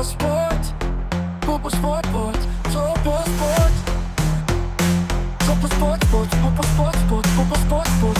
sport, Popo sport, sport, Popo sport, Popo sport, sport, Popo sport, sport, Popo sport, sport.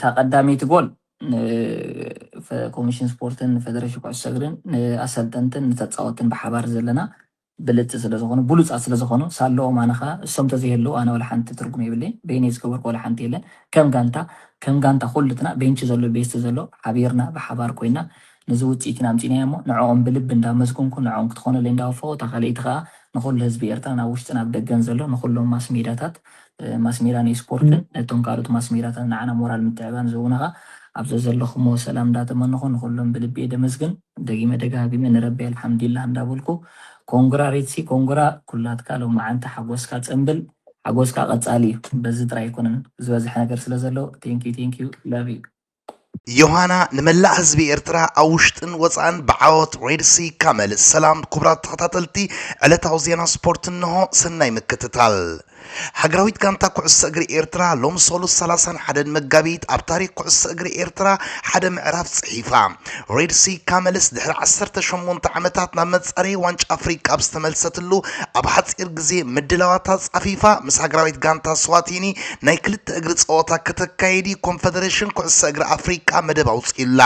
ተቀዳሚት ጎል ኮሚሽን ስፖርትን ፌደሬሽን ኩዕሶ እግርን ኣሰልጠንትን ተፃወትን ብሓባር ዘለና ብልፅ ስለዝኾኑ ብሉፃት ስለዝኾኑ ሳለኦም ኣነኻ እሶም ተዘይህለው ኣነ ወላ ሓንቲ ትርጉም የብለኝ በይነ ዝገበርኩ ወላ ሓንቲ የለን ከም ጋንታ ኩልትና ቤንቺ ዘሎ ቤስቲ ዘሎ ሓቢርና ብሓባር ኮይና ነዚ ውፅኢት ኢና ኣምፂና እሞ ንዕኦም ብልቢ እንዳመስገንኩ ንዕኦም ክትኾነለይ እንዳወፈቑ እታ ካልአይቲ ከዓ ንኩሉ ህዝቢ ኤርትራ ናብ ውሽጢ ናብ ደገን ዘሎ ንኩሎም ማስ ሜዳታት ማስ ሜዳ ናይ ስፖርትን ነቶም ካልኦት ማስ ሜዳታት ንዓና ሞራል ምትዕባን ዝህቡናኻ ኣብዚ ዘለኹሞ ሰላም እንዳተመንኹ ንኩሎም ብልቢ ደመስግን ደጊመ ደጋጊመ ንረቢ አልሐምዱሊላህ እንዳበልኩ ኮንግራ ሬትሲ ኮንግራ ኩላትካ ሎም ማዓንተ ሓጎስካ ፅምብል ሓጎስካ ቀፃሊ በዚ ጥራይ ይኮነን ዝበዝሕ ነገር ስለዘለው ቴንኪዩ ላቭ ዩ ዮሃና ንመላእ ህዝቢ ኤርትራ ኣብ ውሽጥን ወፃእን ብዓወት ሬድሲ ካመል ሰላም ክቡራት ተኸታተልቲ ዕለታዊ ዜና ስፖርት እንሆ ሰናይ ምክትታል ሃገራዊት ጋንታ ኩዕሶ እግሪ ኤርትራ ሎም ሰሉስ 31 መጋቢት ኣብ ታሪክ ኩዕሶ እግሪ ኤርትራ ሓደ ምዕራፍ ጽሒፋ ሬድሲ ካመልስ ድሕሪ 18 ዓመታት ናብ መጻረይ ዋንጫ ኣፍሪቃ ኣብ ዝተመልሰትሉ ኣብ ሓጺር ግዜ ምድላዋታት ጻፊፋ ምስ ሃገራዊት ጋንታ ስዋቲኒ ናይ ክልተ እግሪ ጸወታ ከተካይዲ ኮንፌደሬሽን ኩዕሶ እግሪ ኣፍሪቃ መደብ ኣውፂላ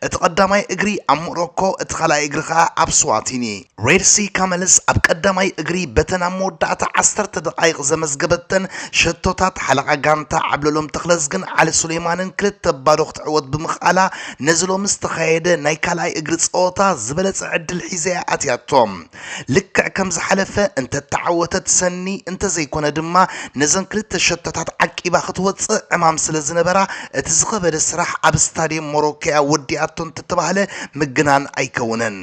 እቲ ቀዳማይ እግሪ ኣብ ሞሮኮ እቲ ካልኣይ እግሪ ከዓ ኣብ ስዋቲኒ ሬድሲ ካመልስ ኣብ ቀዳማይ እግሪ በተና መወዳእታ 10 ደቂቕ ዘመዝገበተን ሸቶታት ሓለቃ ጋንታ ዓብለሎም ተክለዝግን ዓሊ ሱሌማንን ክልተ ባዶ ክትዕወት ብምኽኣላ ነዝሎም ዝተኻየደ ናይ ካልኣይ እግሪ ጸወታ ዝበለጸ ዕድል ሒዘ ኣትያቶም ልክዕ ከም ዝሓለፈ እንተተዓወተት ሰኒ እንተዘይኮነ ድማ ነዘን ክልተ ሸቶታት ዓቂባ ክትወፅእ ዕማም ስለ ዝነበራ እቲ ዝኸበደ ስራሕ ኣብ ስታድየም ሞሮኮያ ወዲኣቶ እንትተባህለ ምግናን ኣይከውነን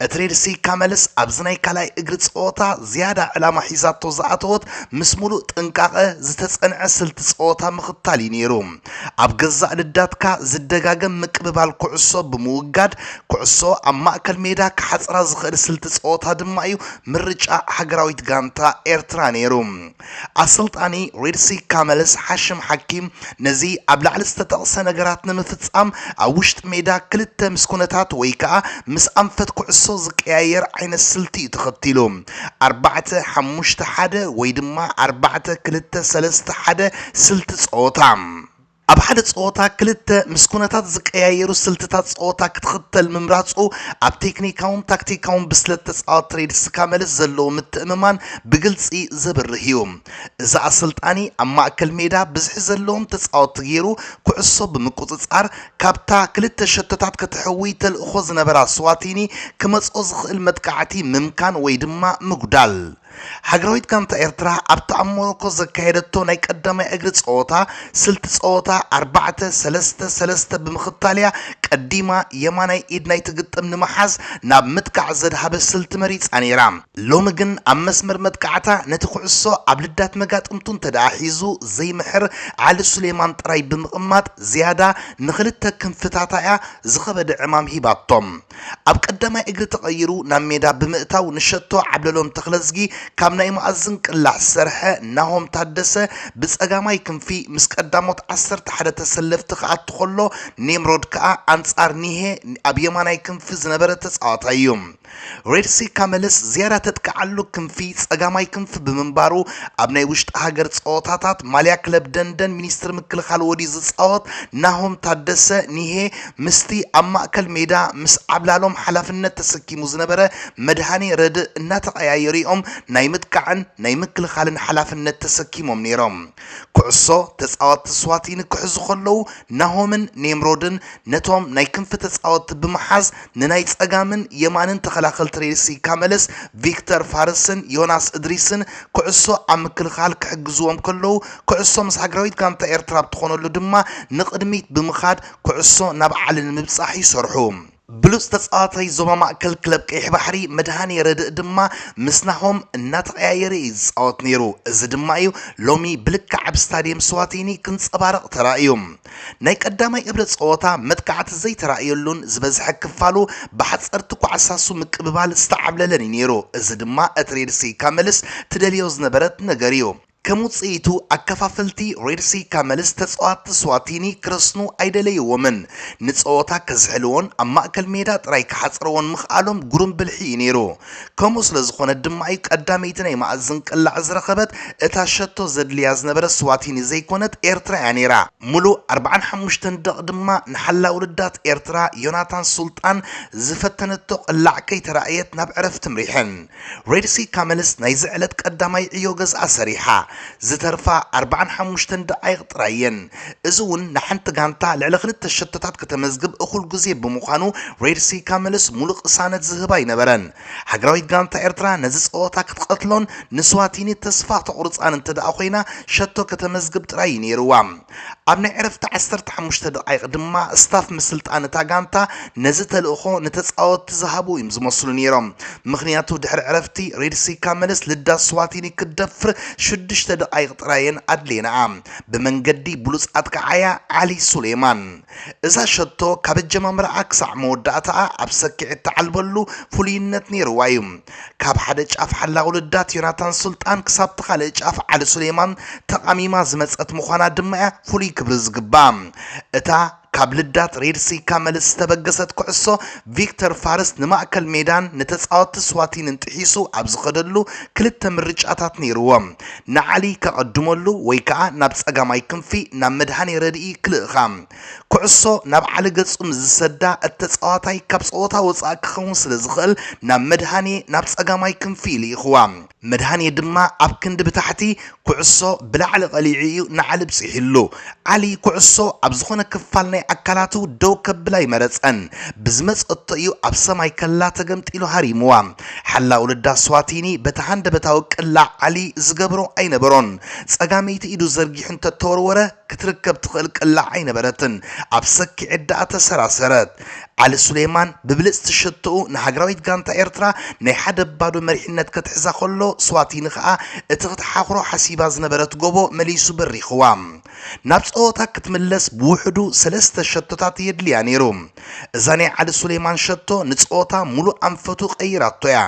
እቲ ሬድሲ ካመልስ ኣብዚ ናይ ካልኣይ እግሪ ጸወታ ዝያዳ ዕላማ ሒዛቶ ዝኣተወት ምስ ሙሉእ ጥንቃቐ ዝተጸንዐ ስልቲ ጸወታ ምኽታል ነይሩ ኣብ ገዛእ ልዳትካ ዝደጋገም ምቅብባል ኩዕሶ ብምውጋድ ኩዕሶ ኣብ ማእከል ሜዳ ክሓፅራ ዝኽእል ስልቲ ጸወታ ድማ እዩ ምርጫ ሃገራዊት ጋንታ ኤርትራ ነይሩ ኣሰልጣኒ ሬድሲ ካመልስ ሓሽም ሓኪም ነዚ ኣብ ላዕሊ ዝተጠቕሰ ነገራት ንምፍጻም ኣብ ውሽጢ ሜዳ ክልተ ምስኩነታት ወይ ከዓ ምስ ኣንፈት ኩዕሶ ዝቀያየር ዓይነት ስልቲ እዩ ተኸቲሉ 4-5-1 ወይ ድማ 4-2-3-1 ስልቲ ጸወታ ኣብ ሓደ ጸወታ ክልተ ምስኩነታት ዝቀያየሩ ስልትታት ጸወታ ክትኽተል ምምራጹ ኣብ ቴክኒካውን ታክቲካውን ብስለት ተጻወት ሬድሲ ካመልስ ዘለዎ ምትእምማን ብግልጺ ዘብርህ እዩ እዚ ኣሰልጣኒ ኣብ ማእከል ሜዳ ብዝሒ ዘለዎም ተጻወት ገይሩ ኩዕሶ ብምቁፅጻር ካብታ ክልተ ሸቶታት ከተሕዊ ተልእኾ ዝነበራ ስዋቲኒ ክመጽኦ ዝኽእል መጥቃዕቲ ምምካን ወይ ድማ ምጉዳል ሃገራዊት ጋንታ ኤርትራ ኣብቲ ኣብ ሞሮኮ ዘካየደቶ ናይ ቀዳማይ እግሪ ጸወታ ስልቲ ጸወታ 4-3-3 ብምኽታልያ ቀዲማ የማናይ ኢድ ናይ ትግጥም ንምሓዝ ናብ ምጥቃዕ ዘድሃበ ስልቲ መሪፃ ነይራ ሎሚ ግን ኣብ መስመር መጥቃዕታ ነቲ ኩዕሶ ኣብ ልዳት መጋጥምቱ እንተደኣሒዙ ዘይምሕር ዓሊ ሱሌማን ጥራይ ብምቕማጥ ዝያዳ ንኽልተ ክንፍታታ እያ ዝኸበደ ዕማም ሂባቶም ኣብ ቀዳማይ እግሪ ተቐይሩ ናብ ሜዳ ብምእታው ንሸቶ ዓብለሎም ተኽለዝጊ ካብ ናይ ማእዝን ቅላሕ ዝሰርሐ ናሆም ታደሰ ብፀጋማይ ክንፊ ምስ ቀዳሞት 11 ተሰለፍቲ ክኣቱ ከሎ ኔምሮድ ከዓ ኣንጻር ኒሄ ኣብ የማናይ ክንፊ ዝነበረ ተጻዋታይ እዩ ሬድሲ ካመልስ ዝያዳ ተጥቃዓሉ ክንፊ ጸጋማይ ክንፍ ብምንባሩ ኣብ ናይ ውሽጢ ሃገር ጸወታታት ማልያ ክለብ ደንደን ሚኒስትር ምክልኻል ወዲ ዝጻወት ናሆም ታደሰ ኒሄ ምስቲ ኣብ ማእከል ሜዳ ምስ ዓብላሎም ሓላፍነት ተሰኪሙ ዝነበረ መድሃኒ ረድእ እናተቀያየሪኦም ናይ ምትካዕን ናይ ምክልኻልን ሓላፍነት ተሰኪሞም ነይሮም ኩዕሶ ተጻወቲ ስዋቲኒ ክሕዙ ከለዉ ናሆምን ኔምሮድን ነቶም ናይ ክንፍ ተጻወቲ ብምሓዝ ንናይ ጸጋምን የማንን ተኸላኸልቲ ሬድሲ ካመልስ ቪክተር ፋርስን ዮናስ እድሪስን ኩዕሶ ኣብ ምክልኻል ክሕግዝዎም ከለዉ ኩዕሶ ምስ ሃገራዊት ጋንታ ኤርትራ ብትኾነሉ ድማ ንቅድሚት ብምኻድ ኩዕሶ ናብ ዓለን ምብጻሕ ይሰርሑ ብሉጽ ተጻዋታይ ዞባ ማእከል ክለብ ቀይሕ ባሕሪ መድሃኒ ረድእ ድማ ምስናሆም እናተቀያየረ ይጻወት ነይሩ እዚ ድማ እዩ ሎሚ ብልክዕ ኣብ ስታድየም ስዋቲኒ ክንጸባረቕ ተራእዩ ናይ ቀዳማይ እብረ ጸወታ መጥቃዕቲ ዘይተራእየሉን ዝበዝሐ ክፋሉ ብሓጸርቲ ኳዕሳሱ ምቅብባል ዝተዓብለለን ነይሩ እዚ ድማ እቲ ሬድሲ ካመልስ ትደልዮ ዝነበረት ነገር እዩ ከም ውጽኢቱ ኣከፋፈልቲ ሬድሲ ካመልስ ተጻዋቲ ስዋቲኒ ክርስኑ ኣይደለይዎምን ንጸወታ ከዝሕልዎን ኣብ ማእከል ሜዳ ጥራይ ክሓጽርዎን ምኽኣሎም ጉሩም ብልሒ እዩ ነይሩ ከምኡ ስለ ዝኾነ ድማ እዩ ቀዳመይቲ ናይ ማእዝን ቅላዕ ዝረኸበት እታ ሸቶ ዘድልያ ዝነበረ ስዋቲኒ ዘይኮነት ኤርትራ እያ ነይራ ሙሉእ 45 ደቕ ድማ ንሓላ ውልዳት ኤርትራ ዮናታን ሱልጣን ዝፈተነቶ ቅላዕ ከይተራእየት ናብ ዕረፍቲ ምሪሕን ሬድሲ ካመልስ ናይ ዝዕለት ቀዳማይ ዕዮ ገዝኣ ሰሪሓ ዝተርፋ 45 ደቂቕ ጥራየን እዚ እውን ንሓንቲ ጋንታ ልዕሊ ክልተ ሸተታት ከተመዝግብ እኹል ግዜ ብምዃኑ ሬድሲ ካመልስ ሙሉእ ቅሳነት ዝህባ ይነበረን ሃገራዊት ጋንታ ኤርትራ ነዚ ጸወታ ክትቀትሎን ንስዋቲኒ ተስፋ ተቑርፃን እንተደኣ ኮይና ሸቶ ከተመዝግብ ጥራይ ነይሩዋ ኣብ ናይ ዕረፍቲ 15 ደቂቕ ድማ ስታፍ ምስልጣን እታ ጋንታ ነዚ ተልእኾ ንተጻወቲ ዝሃቡ እዮም ዝመስሉ ነይሮም ምክንያቱ ድሕሪ ዕረፍቲ ሬድሲ ካመልስ ልዳስ ስዋቲኒ ክደፍር 6 ደቂቕ ጥራየን ኣድሌና ብመንገዲ ብሉጽ ኣጥቃዓያ ዓሊ ሱሌማን እዛ ሸቶ ካብ ጀማምራኣ ክሳዕ መወዳእታኣ ኣብ ሰኪዕ ተዓልበሉ ፍሉይነት ነይርዋ እዩ ካብ ሓደ ጫፍ ሓላ ውልዳት ዮናታን ሱልጣን ክሳብ ካልእ ጫፍ ዓሊ ሱሌማን ተቃሚማ ዝመጸት ምዃና ድማ ፍሉይ ክብሪ ዝግባ እታ ካብ ልዳት ሬድሲ ካመልስ ዝተበገሰት ኩዕሶ ቪክተር ፋርስ ንማእከል ሜዳን ንተጻወቲ ስዋቲንን ጥሒሱ ኣብ ዝኸደሉ ክልተ ምርጫታት ነይርዎም ንዓሊ ከቐድመሉ ወይ ከዓ ናብ ጸጋማይ ክንፊ ናብ መድሃኒ ረድኢ ክልእኻ ኩዕሶ ናብ ዓሊ ገጹ ዝሰዳ እተጻዋታይ ካብ ጸወታ ወጻእ ክኸውን ስለ ዝኽእል ናብ መድሃኒ ናብ ጸጋማይ ክንፊ ይልኢኽዋ መድሃኒ ድማ ኣብ ክንዲ ብታሕቲ ኩዕሶ ብላዕሊ ቀሊዑ እዩ ንዓሊ ብጽሒሉ ዓሊ ኩዕሶ ኣብ ዝኾነ ክፋል ናይ ኣካላቱ ደው ከብላ ይመረጸን ብዝመጸቶ እዩ ኣብ ሰማይ ከላ ተገምጢሉ ሃሪምዋ ሓላ ውልዳ ስዋቲኒ በታ ሃንደበታዊ ቅላዕ ዓሊ ዝገብሮ ኣይነበሮን ጸጋመይቲ ኢዱ ዘርጊሑ እንተተወርወረ ክትርከብ ትኽእል ቅላዕ ኣይነበረትን ኣብ ሰኪዕ ዕዳኣ ተሰራሰረት ዓሊ ሱሌማን ብብልጽቲ ሸትኡ ንሃገራዊት ጋንታ ኤርትራ ናይ ሓደ ባዶ መሪሕነት ክትሕዛ ከሎ ስዋቲኒ ከዓ እቲ ክትሓኽሮ ሓሲባ ዝነበረት ጎቦ መሊሱ በሪኽዋ ናብ ጸወታ ክትምለስ ብውሕዱ 3 ሸቶታት የድልያ ነይሩ እዛ ናይ ዓሊ ሱሌማን ሸቶ ንጸወታ ሙሉእ ኣንፈቱ ቀይራቶ እያ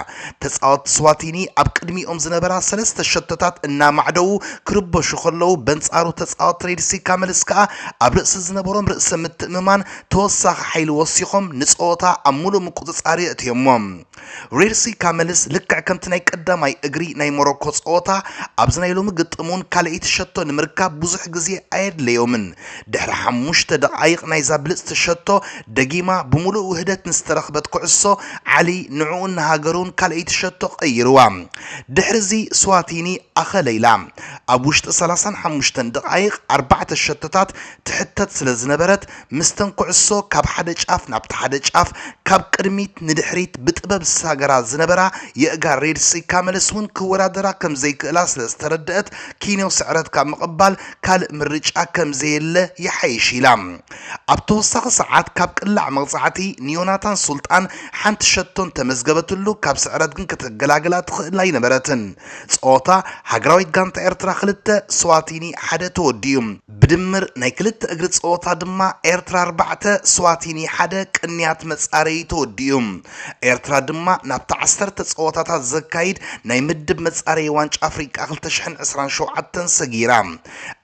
ተጻወቲ ስዋቲኒ ኣብ ቅድሚኦም ዝነበራ 3 ሸቶታት እናማዕደው ክርበሹ ከለዉ በንጻሩ ተጻወቲ ሬድሲ ካመልስ ከዓ ኣብ ርእሲ ዝነበሮም ርእሰ ምትእምማን ተወሳኺ ሓይሊ ወሲኾም ንጸወታ ኣብ ሙሉእ ምቁጽጻር እትየሞም ሬድሲ ካመልስ ልክዕ ከምቲ ናይ ቀዳማይ እግሪ ናይ ሞሮኮ ጸወታ ኣብዚ ናይ ሎሚ ግጥሙን ካልእይቲ ሸቶ ንምርካብ ብዙሕ ግዜ ኣየድለዮምን ድሕሪ 5 ደቂቕ ናይዛ ብልጽቲ ሸቶ ደጊማ ብምሉእ ውህደት ንዝተረኽበት ኩዕሶ ዓሊ ንዕኡን ንሃገሩን ካልእይቲ ሸቶ ቀይርዋ ድሕሪዚ ስዋቲኒ ኣኸለይላ ኣብ ውሽጢ 35 ደቂቕ 4 ሸቶታት ትሕተት ስለ ዝነበረት ምስተን ኩዕሶ ካብ ሓደ ጫፍ ናብ ሓደ ጫፍ ካብ ቅድሚት ንድሕሪት ብጥበብ ሳገራ ዝነበራ የእጋር ሬድሲ ካመልስ እውን ክወዳደራ ከም ዘይክእላ ስለ ዝተረድአት ኪንዮ ስዕረት ካብ ምቕባል ካልእ ምርጫ ከም ዘየለ ይሓይሽ ኢላ ኣብ ተወሳኺ ሰዓት ካብ ቅላዕ መቕጻዕቲ ንዮናታን ሱልጣን ሓንቲ ሸቶን ተመዝገበትሉ ካብ ስዕረት ግን ክትገላገላ ትኽእል ኣይነበረትን ጸወታ ሃገራዊት ጋንታ ኤርትራ 2 ስዋቲኒ 1 ተወዲኡ ብድምር ናይ ክልተ እግሪ ጸወታ ድማ ኤርትራ 4 ስዋቲኒ 1 ቅንያት መጻረይ ተወዲኡ ኤርትራ ድማ ናብታ 10 ጸወታታት ዘካይድ ናይ ምድብ መጻረይ ዋንጫ ኣፍሪቃ 2027 ሰጊራ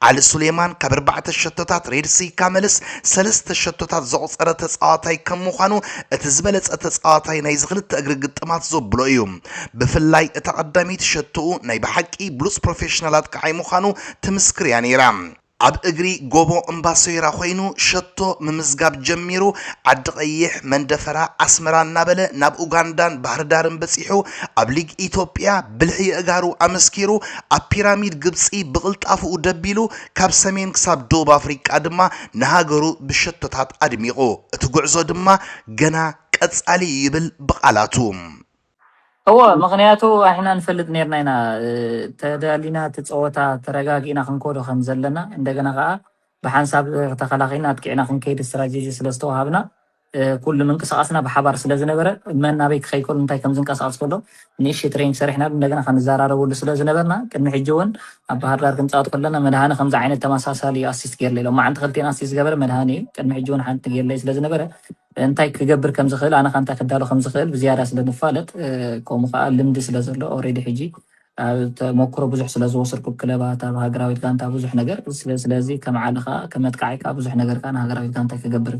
ዓሊ ሱሌማን ካብ 4 ሸቶታት ሬድሲ ካመልስ ሰለስተ ሸቶታት ዘቁፀረ ተጻዋታይ ከም ምዃኑ እቲ ዝበለጸ ተጻዋታይ ናይ ዝኽልተ እግሪ ግጥማት ዘብሎ እዩ ብፍላይ እታ ቀዳሚት ሸቶኡ ናይ ብሓቂ ብሉጽ ፕሮፌሽናላት ከዓይ ምዃኑ ትምስክር እያ ነይራ ኣብ እግሪ ጎቦ እምባሰይራ ኮይኑ ሸቶ ምምዝጋብ ጀሚሩ ዓዲ ቀይሕ መንደፈራ ኣስመራ እናበለ ናብ ኡጋንዳን ባህርዳርን በፂሑ ኣብ ሊግ ኢትዮጵያ ብልሒ እጋሩ ኣመስኪሩ ኣብ ፒራሚድ ግብፂ ብቕልጣፍኡ ደቢሉ ካብ ሰሜን ክሳብ ደቡብ ኣፍሪቃ ድማ ንሃገሩ ብሸቶታት ኣድሚቑ እቲ ጉዕዞ ድማ ገና ቀጻሊ ይብል ብቓላቱ هو مغنياتو احنا نفلت نيرنا تدالينا تتصوتا ترغاغينا خنكودو خمزلنا عندنا غا بحساب تخلاقينا تكعنا خنكيد استراتيجي سلستو هابنا كل من قصاصنا بحبار سلازنبره من نابيك خيكول انتي كم زنقاص كله نيش ترين سرحنا عندنا خنزارارو سلازنبرنا كن حجون ابهار دار كنصاط كلنا مدهانه خمس عينه تماساسالي اسيس غير لو ما عند خلتينا اسيس غبر مدهاني كن حجون حنت غير لي سلازنبره انتي كجبر كم زخيل انا خنت كدالو خمس زخيل بزياده سلنفالت كوم قال لمد سلازلو اوريدي حجي تمكرو بزح سلازوسركو كلبات اب هاغراويت كانتا بزح ነገር ስለዚህ ከመዓልኻ ከመትካዓይካ ብዙሕ ነገር ካና ሃገራዊት ጋንታ ከገብር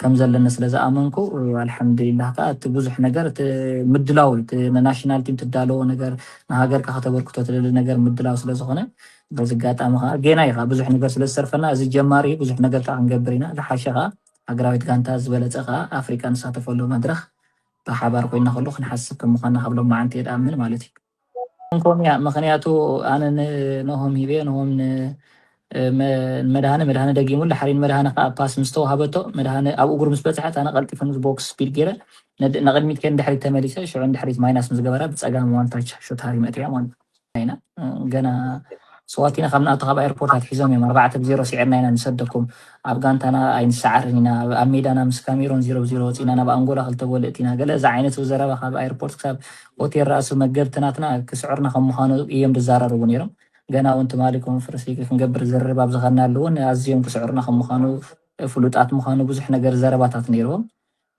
ከም ዘለና ስለዝኣመንኩ አልሐምዱሊላህ ካት ብዙሕ ነገር ምድላው ናሽናል ቲም ትዳለው ነገር ንሃገርካ ከተበርክቶ ትደል ነገር ምድላው ስለዝኾነ በዝጋጣም ገና ይኻ ብዙሕ ነገር ስለዝሰርፈና እዚ ጀማሪ ብዙሕ ነገር ክንገብር ኢና ዝሓሸኻ ሃገራዊት ጋንታ ዝበለጸኻ አፍሪካ ንሳተፈሉ መድረኽ በሓባር ኮይና ከሉ ክንሓስብ ከም ምዃና ካብሎም ማዓንቲ የዳምን ማለት እዩ كم يا مخنياتو أنا نهم هيبي نهم مدهانة دقيم ولا حرين مدهانة باس مستوى هبتو مدهانة أو أقول مسبت حتى أنا قلت في بوكس سبيد جرا نقدر ميت كان دحري تماريسة شو عند دحري ماينس مزجبرة بس أجا موان تاج شو تهاري متريا موان هنا جنا صواتنا خمنا أطغى بإيربورت هتحزم يوم 4-0 سعرنا هنا نصدقكم أفغان تنا أين سعر هنا أميد أنا مس كاميرون 0-0 أنا بأنغولا خلت بقول إتينا قال زعينة وزراء بخاب بإيربورت كسب وتير رأس مجب تناتنا كسعرنا خم خانو يوم الزارة ربونيرم جنا وأنت مالكم فرسيك نجبر زر باب زخرنا اللون أزيم كسعرنا خم خانو فلوتات مخانو بزحنا جر زربات نيرهم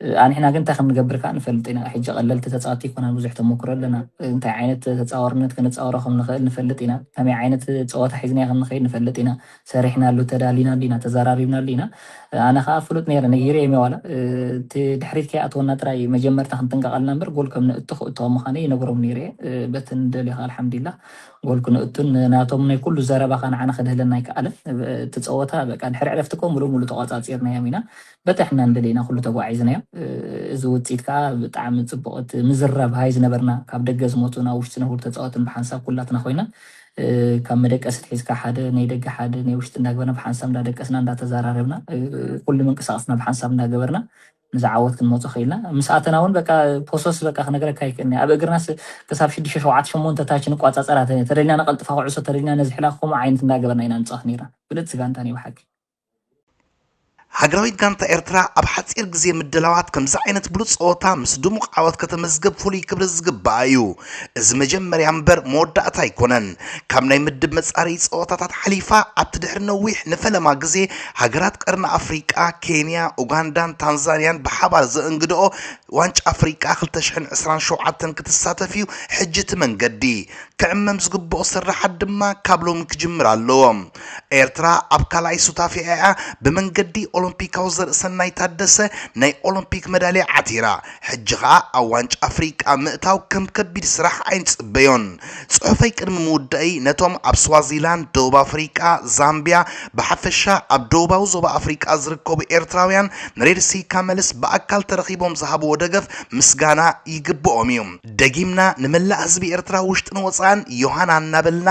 أنا هنا كنت خم نجبر كان فلتنا حجة قللت تتصاتي كنا بزحت مكرر لنا أنت عينت تتصورنا كنا تصور خم نخيل نفلتنا هم عينت تصوت حزني خم نخيل نفلتنا سرحنا لو تدالينا لينا تزارارينا لينا أنا خاف فلوت نير نجيري موالا تحريت كي أتونا تراي مجمر تخن تنقل نمبر قول كم نتخو توم خاني نقرب نيري بتن دلها الحمد لله قول كنا أتون ناتومنا كل زربا خان عنا خده لنا يكأله تتصوتها كان حرق عرفتكم ولو تقاطع صيرنا يمينا بتحنا ندلينا كله تبغى عايزنا زود سيتكا بتعمل تبقى مزرب هاي زنبرنا كابدجز موتنا وشتنا هو تتصوت بحنساب كلاتنا خوينا كم مدك أسد حيز كحد نيدك حد نيوشت نجبرنا بحنساب نادك أسنا ندا تزاررنا كل من قصصنا بحنساب نجبرنا نزعوت كنموت خيلنا مساعتنا ون بقى بوسوس بقى خنقرك هيك إني أبى قرناس كسب شدي شوعات شمون تتاجن قوات أسرعتني ترينا أنا قلت فاوع عصا ترينا نزح لكم عين نجبرنا إن نصحنيرا بلد سجان تاني وحكي ሃገራዊት ጋንታ ኤርትራ ኣብ ሓፂር ግዜ ምድላዋት ከምዚ ዓይነት ብሉፅ ፆታ ምስ ድሙቕ ዓወት ከተመዝገብ ፍሉይ ክብሪ ዝግባእ እዩ እዚ መጀመርያ እምበር መወዳእታ ኣይኮነን ካብ ናይ ምድብ መፃረዪ ፀወታታት ሓሊፋ ኣብቲ ድሕሪ ነዊሕ ንፈለማ ግዜ ሃገራት ቀርኒ ኣፍሪቃ ኬንያ ኡጋንዳን ታንዛንያን ብሓባር ዘእንግድኦ ዋንጫ ኣፍሪቃ 2027 ክትሳተፍ እዩ ሕጂ እቲ መንገዲ ክዕመም ዝግብኦ ስራሓት ድማ ካብ ሎሚ ክጅምር ኣለዎም ኤርትራ ኣብ ካልኣይ ሱታፊ እያ ብመንገዲ ኦሎምፒካዊ ዘርእሰናይ ታደሰ ናይ ኦሎምፒክ መዳልያ ዓቲራ ሕጂ ኸኣ ኣብ ዋንጫ ኣፍሪቃ ምእታው ከም ከቢድ ስራሕ ኣይንፅበዮን ፅሑፈይ ቅድሚ ምውዳኢ ነቶም ኣብ ስዋዚላንድ ደቡብ ኣፍሪቃ ዛምቢያ ብሓፈሻ ኣብ ደቡባዊ ዞባ ኣፍሪቃ ዝርከቡ ኤርትራውያን ንሬድሲ ካመልስ ብኣካል ተረኺቦም ዝሃብዎ ደገፍ ምስጋና ይግብኦም እዩ ደጊምና ንመላእ ህዝቢ ኤርትራ ውሽጥን ወፃን ዮሃና እናበልና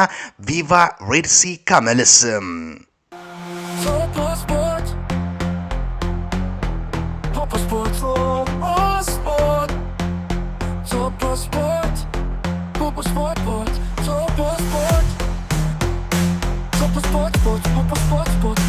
ቪቫ ሬድሲ ካመልስ Sport,